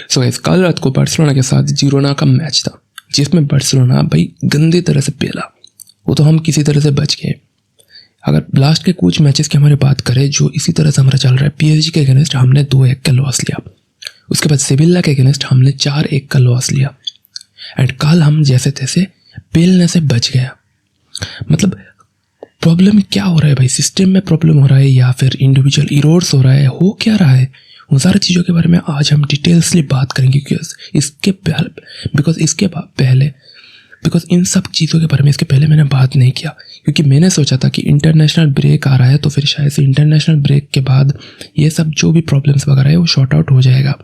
So guys, कल रात को बार्सिलोना के साथ जिरोना का मैच था, जिसमें बार्सिलोना भाई गंदी तरह से पेला। वो तो हम किसी तरह से बच गए। अगर लास्ट के कुछ मैचेस की हमारी बात करें जो इसी तरह से हमारा चल रहा है, पीएसजी के अगेंस्ट हमने 2-1 का लॉस लिया, उसके बाद सेविल्ला के अगेंस्ट हमने 4-1 का लॉस लिया, एंड कल हम जैसे तैसे पेलने से बच गया। मतलब प्रॉब्लम क्या हो रहा है भाई? सिस्टम में प्रॉब्लम हो रहा है या फिर इंडिविजुअल इरोर्स हो रहा है? हो क्या रहा है? उन सारी चीज़ों के बारे में आज हम डिटेल्सली बात करेंगे, बिकॉज इन सब चीज़ों के बारे में इसके पहले मैंने बात नहीं किया, क्योंकि मैंने सोचा था कि इंटरनेशनल ब्रेक आ रहा है तो फिर शायद से इंटरनेशनल ब्रेक के बाद ये सब जो भी प्रॉब्लम्स वगैरह है वो शॉर्ट आउट हो जाएगा।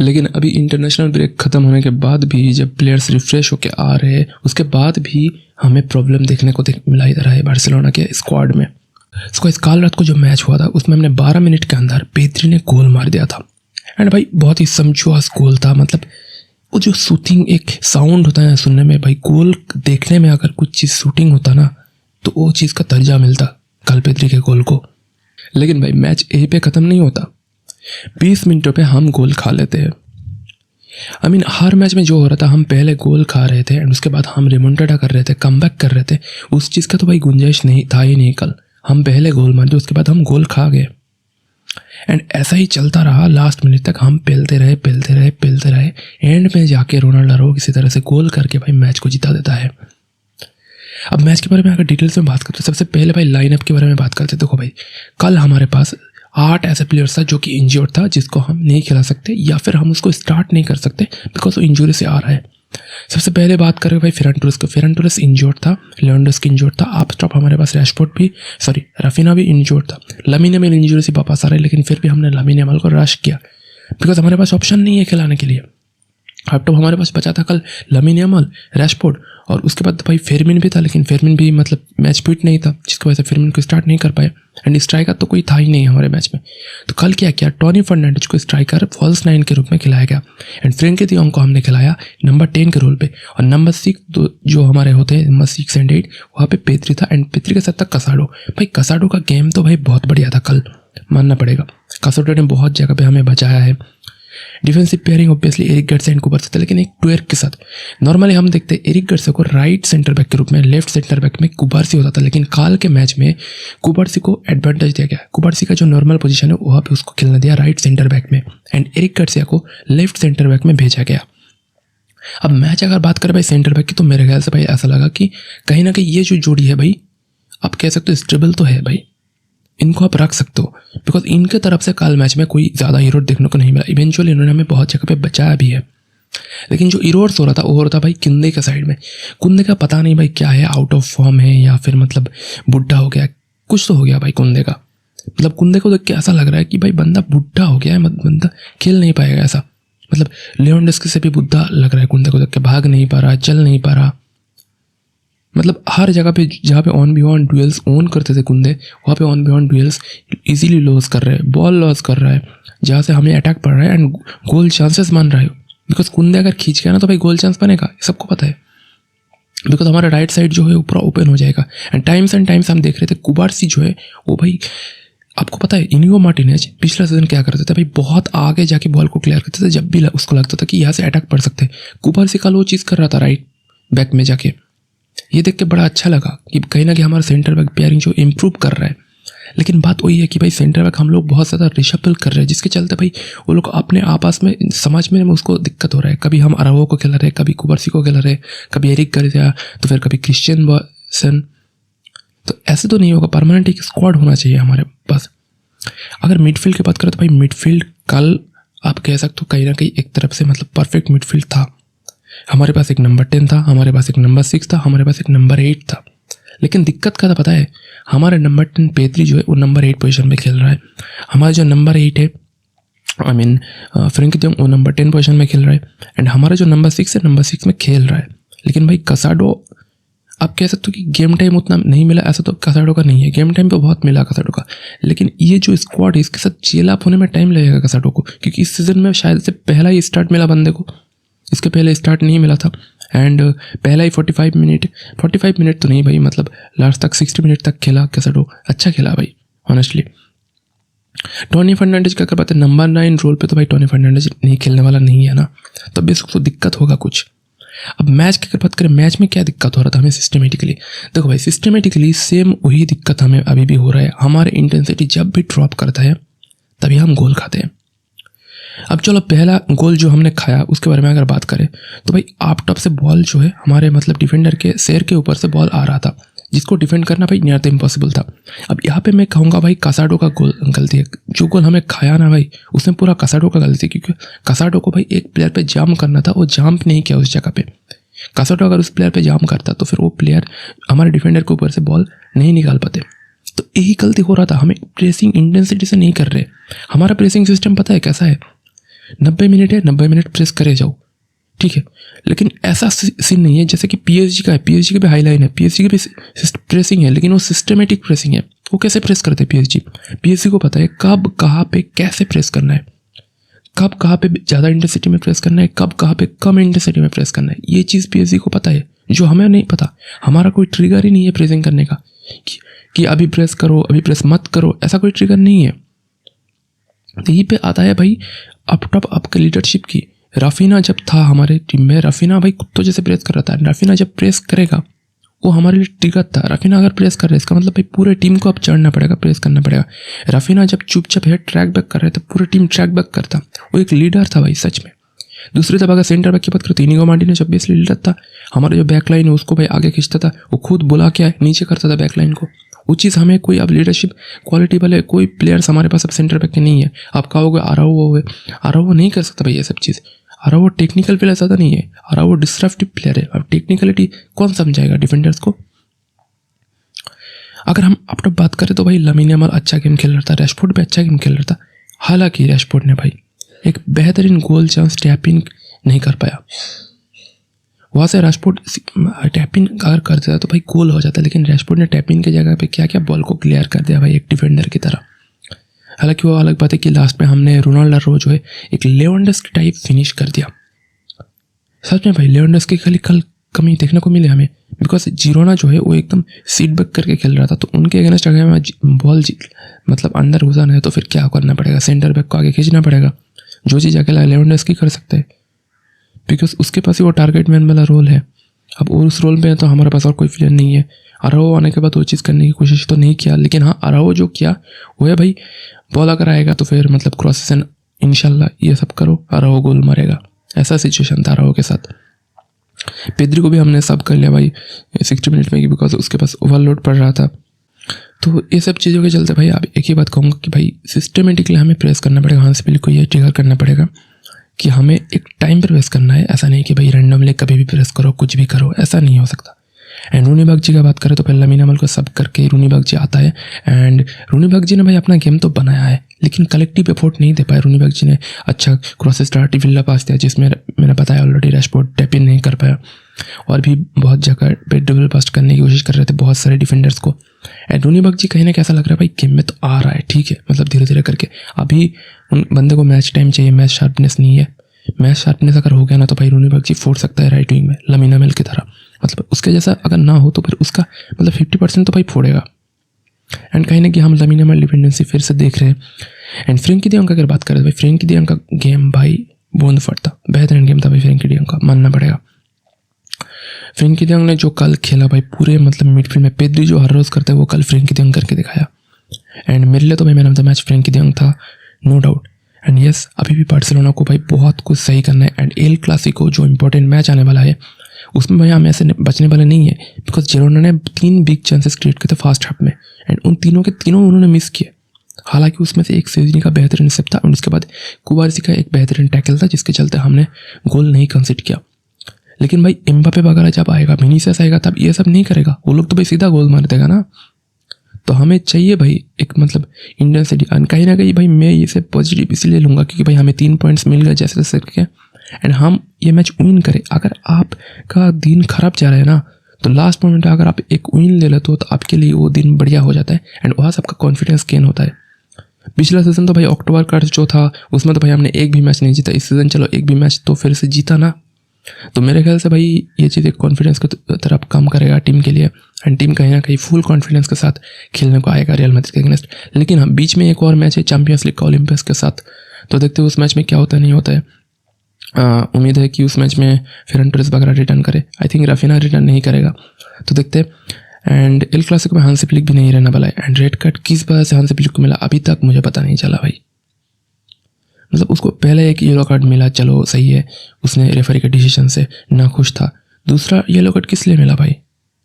लेकिन अभी इंटरनेशनल ब्रेक ख़त्म होने के बाद भी जब प्लेयर्स रिफ्रेश होकर आ रहे हैं, उसके बाद भी हमें प्रॉब्लम देखने को मिला ही रहा है बार्सिलोना के स्क्वाड में। इसको इस कल रात को जो मैच हुआ था उसमें हमने 12 मिनट के अंदर पेद्री ने गोल मार दिया था, एंड भाई बहुत ही समझुआस गोल था। मतलब वो जो शूटिंग एक साउंड होता है सुनने में, भाई गोल देखने में अगर कुछ चीज़ शूटिंग होता ना तो वो चीज़ का दर्जा मिलता कल पेद्री के गोल को। लेकिन भाई मैच यहीं पे ख़त्म नहीं होता, 20 मिनटों पे हम गोल खा लेते हैं। हर मैच में जो हो रहा था, हम पहले गोल खा रहे थे एंड उसके बाद हम रिमोंटाडा कर रहे थे, कमबैक कर रहे थे। उस चीज़ का तो भाई गुंजाइश नहीं था ही नहीं। कल हम पहले गोल मार दिए, उसके बाद हम गोल खा गए, एंड ऐसा ही चलता रहा। लास्ट मिनट तक हम पेलते रहे, एंड में जाके रोनाल्डो किसी तरह से गोल करके भाई मैच को जिता देता है। अब मैच के बारे में अगर डिटेल्स में बात करते हैं, सबसे पहले भाई लाइनअप के बारे में बात करते हैं। देखो भाई, कल हमारे पास 8 ऐसे प्लेयर्स था जो कि इंजर्ड था, जिसको हम नहीं खिला सकते या फिर हम उसको स्टार्ट नहीं कर सकते बिकॉज वो इंजरी से आ रहा है। सबसे पहले बात करें भाई फेरन टोरेस को। फेरन टोरेस इंजर्ड था, लेवेंडोव्स्की इंजर्ड था, आप स्टॉप हमारे पास राफिना भी इंजर्ड था। लामिन यामाल इंजरी से वापस आ रहा है, लेकिन फिर भी हमने लामिन यामाल को रश किया बिकॉज हमारे पास ऑप्शन नहीं है खिलाने के लिए। अब तो हमारे पास बचा था कल लामिन यामाल, रैशफोर्ड, और उसके बाद भाई फेरमिन भी था, लेकिन फेरमिन भी मतलब मैच फिट नहीं था, जिसकी वजह से फेरमिन को स्टार्ट नहीं कर पाए, एंड स्ट्राइकर तो कोई था ही नहीं हमारे मैच में। तो कल क्या किया, टोनी फर्नांडिस को स्ट्राइकर फॉल्स 9 के रूप में खिलाया गया, एंड फ्रेंकी डी जॉन्ग को हमने खिलाया नंबर 10 के रोल पे, और नंबर 6 जो हमारे होते हैं नंबर 6 और 8 वहाँ पे पेद्री था, एंड पेद्री के साथ था कसाडो। भाई कसाडो का गेम तो भाई बहुत बढ़िया था कल, मानना पड़ेगा। कसाडो ने बहुत जगह पे हमें बचाया है। Defensive pairing obviously Eric Garcia and Cubarsi था, लेकिन एक ट्वेर्क के साथ। नॉर्मली हम देखते हैं एरिक गार्सिया को राइट सेंटर बैक के रूप में, लेफ्ट सेंटर बैक में कुबार्सी होता था, लेकिन काल के मैच में कुबार्सी को एडवांटेज दिया गया। कुबार्सी का जो नॉर्मल पोजीशन है वहाँ पे उसको खेलने दिया राइट सेंटर बैक में, एंड एरिक गार्सिया को लेफ्ट सेंटर बैक में भेजा गया। अब मैच अगर बात करें भाई सेंटर बैक की, तो मेरे ख्याल से भाई ऐसा लगा कि कहीं ना कहीं ये जो जोड़ी है भाई, आप कह सकते हो स्टेबल तो है भाई, इनको आप रख सकते हो, बिकॉज इनके तरफ से कल मैच में कोई ज़्यादा इरोड देखने को नहीं मिला। इवेंचुअली इन्होंने हमें बहुत जगह पे बचाया भी है, लेकिन जो इरोड्स हो रहा था वो हो रहा था भाई कुंदे के साइड में। कुंदे का पता नहीं भाई क्या है, आउट ऑफ फॉर्म है या फिर मतलब बुढ़ा हो गया, कुछ तो हो गया भाई कुंदे का। मतलब कुंदे को देख के ऐसा लग रहा है कि भाई बंदा बुढ़ा हो गया है, बंदा खेल नहीं पाएगा ऐसा। मतलब लेवेंडोव्स्की से भी बुढ़ा लग रहा है कुंदे को देख के, भाग नहीं पा रहा, चल नहीं पा रहा। मतलब हर जगह पे जहाँ पे ऑन बियॉन्ड डुएल्स ओन करते थे कुंदे, वहाँ पे on beyond dwells easily loss कर रहे हैं, बॉल लॉस कर रहा है, जहाँ से हमें अटैक पड़ रहा है, एंड गोल चांसेस मान रहा है। बिकॉज कुंदे अगर खींच गया ना तो भाई गोल चांस बनेगा, सबको पता है, बिकॉज हमारा राइट साइड जो है वो पूरा ओपन हो जाएगा। एंड टाइम्स हम देख रहे थे कुबार्सी जो है वो भाई, आपको पता है इनिगो मार्टिनेज पिछला सीजन क्या करते थे भाई, बहुत आगे जाके बॉल को क्लियर करते थे जब भी उसको लगता था कि यहाँ से अटैक पड़ सकते हैं। कुबार्सी कल वो चीज़ कर रहा था राइट बैक में जाके, ये देख के बड़ा अच्छा लगा कि कहीं ना कहीं हमारा सेंटर बैक पेयरिंग जो इम्प्रूव कर रहा है। लेकिन बात वही है कि भाई सेंटर बैक हम लोग बहुत ज़्यादा रिशफल कर रहे हैं, जिसके चलते भाई वो लोग अपने आपस में समझ में उसको दिक्कत हो रहा है। कभी हम अराओ को खेला रहे, कभी कुबार्सी को खेला रहे, कभी एरिक गार्सिया, तो फिर कभी क्रिश्चियन बॉयसन। तो ऐसे तो नहीं होगा, परमानेंट एक स्क्वाड होना चाहिए हमारे पास। अगर मिडफील्ड की बात करें तो भाई मिडफील्ड कल आप कह सकते हो कहीं ना कहीं एक तरफ से मतलब परफेक्ट मिडफील्ड था। हमारे पास एक नंबर 10 था, हमारे पास एक नंबर 6 था, हमारे पास एक नंबर 8 था। लेकिन दिक्कत क्या था पता है, हमारे नंबर 10 पेद्री जो है वो नंबर 8 पोजीशन में खेल रहा है। हमारा जो नंबर 8 है फ्रेंकी डी जॉन्ग वो नंबर 10 पोजीशन में खेल रहा है, एंड हमारा जो नंबर 6 है नंबर 6 में खेल रहा है। लेकिन भाई कसाडो, आप कह सकते हो कि गेम टाइम उतना नहीं मिला, ऐसा तो कसाडो का नहीं है, गेम टाइम तो बहुत मिला कसाडो का। लेकिन ये जो स्क्वाड है इसके साथ चेल अप होने में टाइम लगेगा कसाडो को, क्योंकि इस सीज़न में शायद से पहला ही स्टार्ट मिला बंदे को, इसके पहले स्टार्ट नहीं मिला था। एंड पहला ही 45 मिनट तो नहीं भाई, मतलब लास्ट तक 60 मिनट तक खेला कसाडो, अच्छा खेला भाई ऑनेस्टली। टोनी फर्नांडिस क्या कर पाते, नंबर 9 रोल पे तो भाई टोनी फर्नांडिस नहीं खेलने वाला नहीं है ना, तो बेसिक तो दिक्कत होगा कुछ। अब मैच की अगर बात करें, मैच में क्या दिक्कत हो रहा था हमें सिस्टमेटिकली, देखो भाई सिस्टमेटिकली सेम वही दिक्कत हमें अभी भी हो रहा है। हमारे इंटेंसिटी जब भी ड्रॉप करता है तभी हम गोल खाते हैं। अब चलो पहला गोल जो हमने खाया उसके बारे में अगर बात करें तो भाई आप टॉप से बॉल जो है हमारे मतलब डिफेंडर के सिर के ऊपर से बॉल आ रहा था, जिसको डिफेंड करना भाई नियर द इम्पॉसिबल था। अब यहाँ पे मैं कहूँगा भाई कासाडो का गोल गलती है, जो गोल हमें खाया ना भाई उसमें पूरा कासाडो का गलती, क्योंकि कासाडो को भाई एक प्लेयर पे जाम करना था, वो जाम्प नहीं किया उस जगह पे। कासाडो अगर उस प्लेयर पे जाम करता तो फिर वो प्लेयर हमारे डिफेंडर के ऊपर से बॉल नहीं निकाल पाते। तो यही गलती हो रहा था, हमें प्रेसिंग इंटेंसिटी से नहीं कर रहे। हमारा प्रेसिंग सिस्टम पता है कैसा है, 90 मिनट है, 90 मिनट प्रेस करे जाओ, ठीक है। लेकिन ऐसा सीन नहीं है जैसे कि पीएसजी का है, पीएसजी के भी हाईलाइन है, पीएसजी के भी प्रेसिंग है, लेकिन वो सिस्टमेटिक प्रेसिंग है। वो कैसे प्रेस करते हैं पीएसजी को पता है कब कहाँ पे कैसे प्रेस करना है, कब कहाँ पे ज़्यादा इंटेंसिटी में प्रेस करना है, कब कहाँ पे कम इंटेंसिटी में प्रेस करना है। ये चीज़ पीएसजी को पता है, जो हमें नहीं पता। हमारा कोई ट्रिगर ही नहीं है प्रेसिंग करने का कि अभी प्रेस करो, अभी प्रेस मत करो, ऐसा कोई ट्रिगर नहीं है। तो यहीं पे आता है भाई अप टॉप आपके लीडरशिप की। राफीना जब था हमारे टीम में, राफीना भाई कुत्तों जैसे प्रेस कर रहा था। राफीना जब प्रेस करेगा वो हमारे लिए ट्रिगर था। राफीना अगर प्रेस कर रहा है इसका मतलब भाई पूरे टीम को अब चढ़ना पड़ेगा, प्रेस करना पड़ेगा। राफीना जब चुपचाप है ट्रैक बैक कर रहे थे, पूरी टीम ट्रैक बैक करता। वो एक लीडर था भाई सच में। दूसरी तरफ अगर सेंटर बैक की बात करो तो इनिगो मार्टिनेज जब बेसली लीडर था, हमारा जो बैक लाइन है उसको भाई आगे खींचता था, वो खुद बुला के नीचे करता था बैक लाइन को। वो चीज़ हमें कोई अब लीडरशिप क्वालिटी वाले कोई प्लेयर्स हमारे पास अब सेंटर बैक के नहीं है। आप कहोगे आराओ नहीं कर सकता भाई ये सब चीज़। आराओ टेक्निकल प्लेयर ज़्यादा नहीं है, आराओ डिस्ट्रप्टिव प्लेयर है। अब टेक्निकलिटी कौन समझाएगा डिफेंडर्स को। अगर हम अब तक बात करें तो भाई लामिन यामाल अच्छा गेम खेल रहा था, रैशफोर्ड भी अच्छा गेम खेल रहा था। हालांकि रैशफोर्ड ने भाई एक बेहतरीन गोल चांस टैप इन नहीं कर पाया। वहाँ से रैशफोर्ड टैप इन अगर कर देता तो भाई गोल हो जाता, लेकिन रैशफोर्ड ने टैप इन की जगह पे क्या क्या बॉल को क्लियर कर दिया भाई एक डिफेंडर की तरह। हालांकि वो अलग बात है कि लास्ट में हमने रोनाल्डो जो है एक लेवेंडोव्स्की टाइप फिनिश कर दिया। सच में भाई लेवेंडोव्स्की खाली कल कमी देखने को मिले हमें, बिकॉज जिरोना जो है वो एकदम सीट बैक करके खेल रहा था। तो उनके अगेंस्ट अगर हमें बॉल मतलब अंदर घुसाना है तो फिर क्या करना पड़ेगा, सेंटर बैक को आगे खींचना पड़ेगा, जो चीज़ अकेला लेवेंडोव्स्की कर सकते हैं, बिकॉज उसके पास ही वो टारगेट मैन वाला रोल है। अब उस रोल में तो हमारे पास और कोई प्लेयर नहीं है। अराओ आने के बाद वो चीज़ करने की कोशिश तो नहीं किया, लेकिन हाँ अराओ जो किया वो है भाई बॉल अगर आएगा तो फिर मतलब क्रॉसेस एंड इंशाल्लाह ये सब करो, अराओ गोल मारेगा। ऐसा सिचुएशन था अराओ के साथ। पेद्री को भी हमने सब कर लिया भाई 60 मिनट में, बिकॉज उसके पास ओवरलोड पड़ रहा था। तो ये सब चीज़ों के चलते भाई अब एक ही बात कहूँगा कि भाई सिस्टमेटिकली हमें प्रेस करना पड़ेगा। हांस फिलिक को ये ट्रिगर करना पड़ेगा कि हमें एक टाइम पर प्रेस करना है। ऐसा नहीं कि भाई रैंडमली कभी भी प्रेस करो, कुछ भी करो, ऐसा नहीं हो सकता। एंड रूनी बागजी का बात करें तो पहले लामिन यामाल को सब करके रूनी बागजी आता है। एंड रूनी बागजी ने भाई अपना गेम तो बनाया है, लेकिन कलेक्टिव एफोर्ट नहीं दे पाए। रूनी बागजी ने अच्छा क्रॉसेस टिविल्ला पास दिया, जिसमें मैंने बताया ऑलरेडी रैशफोर्ड टैप इन नहीं कर पाया, और भी बहुत जगह पे डबल पास करने की कोशिश कर रहे थे बहुत सारे डिफेंडर्स को। एंड रूनी बागजी कहीं ना कैसा लग रहा है भाई गेम में तो आ रहा है, ठीक है, मतलब धीरे धीरे करके। अभी उन बंदे को मैच टाइम चाहिए, मैच शार्पनेस नहीं है। मैच शार्पनेस अगर हो गया ना तो भाई रूनी बागजी फोड़ सकता है राइट विंग में लामिन यामाल की तरह। मतलब उसके जैसा अगर ना हो तो फिर उसका मतलब 50% तो भाई फोड़ेगा। एंड कहीं ना कि हम लामिन यामाल डिपेंडेंसी फिर से देख रहे हैं। एंड फ्रेंकी डी जॉन्ग का अगर बात करें तो भाई फ्रेंकी डी जॉन्ग का गेम भाई बूंद फटता, बेहतरीन गेम था भाई फ्रेंकी डी जॉन्ग का, मानना पड़ेगा। फ्रेंकी डी जॉन्ग ने जो कल खेला भाई पूरे मतलब मिडफील्ड में पेद्री जो हर रोज़ करता है वो कल फ्रेंकी डी जॉन्ग करके दिखाया। एंड मेरे लिए तो भाई man of the match Frenkie de Jong था, नो डाउट। एंड यस अभी भी बार्सिलोना को भाई बहुत कुछ सही करना है। एंड एल क्लासिको जो इंपॉर्टेंट मैच आने वाला है उसमें भाई हम ऐसे बचने वाले नहीं है, बिकॉज जिरोना ने 3 बिग चांसेस क्रिएट किए थे फर्स्ट हाफ में, एंड उन तीनों के तीनों उन्होंने मिस किए। हालांकि उसमें से एक सेजनी का बेहतरीन सेव था और उसके बाद कुबारसी का एक बेहतरीन टैकल था, जिसके चलते हमने गोल नहीं कंसीड किया। लेकिन भाई एम्बापे वगैरह जब आएगा, विनीसियस आएगा, तब ये सब नहीं करेगा। वो लोग तो भाई सीधा गोल मार देगा ना। तो हमें चाहिए भाई एक मतलब इंटेंसिटी। कहीं ना कहीं भाई मैं इसे पॉजिटिव इसलिए लूँगा क्योंकि भाई हमें 3 पॉइंट्स मिल गए जैसे तैसे करके, एंड हम ये मैच विन करें। अगर आपका दिन खराब जा रहा है ना तो लास्ट मोमेंट अगर आप एक विन ले लेते हो तो आपके लिए वो दिन बढ़िया हो जाता है, एंड वहाँ से आपका कॉन्फिडेंस गेन होता है। पिछला सीजन तो भाई अक्टूबर का जो था उसमें तो भाई हमने एक भी मैच नहीं जीता। इस सीज़न चलो एक भी मैच तो फिर से जीता ना, तो मेरे ख्याल से भाई ये चीज़ एक कॉन्फिडेंस की तरफ काम करेगा टीम के लिए, एंड टीम कहीं ना कहीं फुल कॉन्फिडेंस के साथ खेलने को आएगा रियल मैड्रिड के अगेंस्ट। लेकिन हाँ, बीच में एक और मैच है चैंपियंस लीग का ओलंपियस के साथ, तो देखते हैं उस मैच में क्या होता है नहीं होता है। उम्मीद है कि उस मैच में फेरन टोरेस वगैरह रिटर्न करे, आई थिंक राफिना रिटर्न नहीं करेगा, तो देखते हैं। एंड एल क्लासिको में हांसी फ्लिक भी नहीं रहने वाला है, एंड रेड कार्ड किस वजह से हांसी फ्लिक को मिला अभी तक मुझे पता नहीं चला भाई। मतलब उसको पहले एक येलो कार्ड मिला, चलो सही है, उसने रेफरी के डिसीजन से नाखुश था। दूसरा येलो कार्ड किस लिए मिला भाई?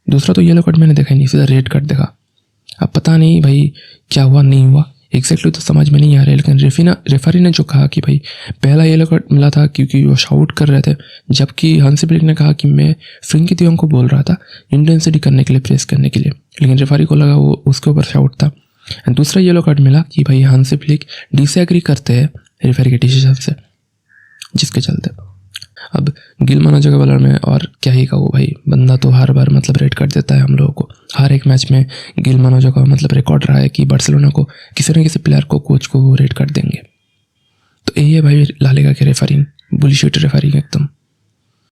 दूसरा तो येलो कार्ड मैंने देखा ही नहीं, सीधा रेड कार्ड देखा। अब पता नहीं भाई क्या हुआ नहीं हुआ एग्जैक्टली तो समझ में नहीं आ रहा है। लेकिन रेफरी ने जो कहा कि भाई पहला येलो कार्ड मिला था क्योंकि वो शाउट कर रहे थे, जबकि हांसी फ्लिक ने कहा कि मैं फ्रेंकी de Jong को बोल रहा था इंटेंसिटी करने के लिए, प्रेस करने के लिए, लेकिन रेफरी को लगा वो उसके ऊपर शाउट था। एंड दूसरा येलो कार्ड मिला कि भाई हांसी फ्लिक डिसएग्री करते हैं रेफरी के डिसीजन से, जिसके चलते अब गिलमान ओजागावाला में और क्या ही कहूँ भाई, बंदा तो हर बार मतलब रेड कार्ड देता है हम लोगों को। हर एक मैच में गिलमान ओजागावाला मतलब रिकॉर्ड रहा है कि बार्सिलोना को किसी न किसी प्लेयर को, कोच को वो रेड कार्ड देंगे। तो यही है भाई ला लीगा के रेफरिंग, बुलशिट रेफरिंग एकदम।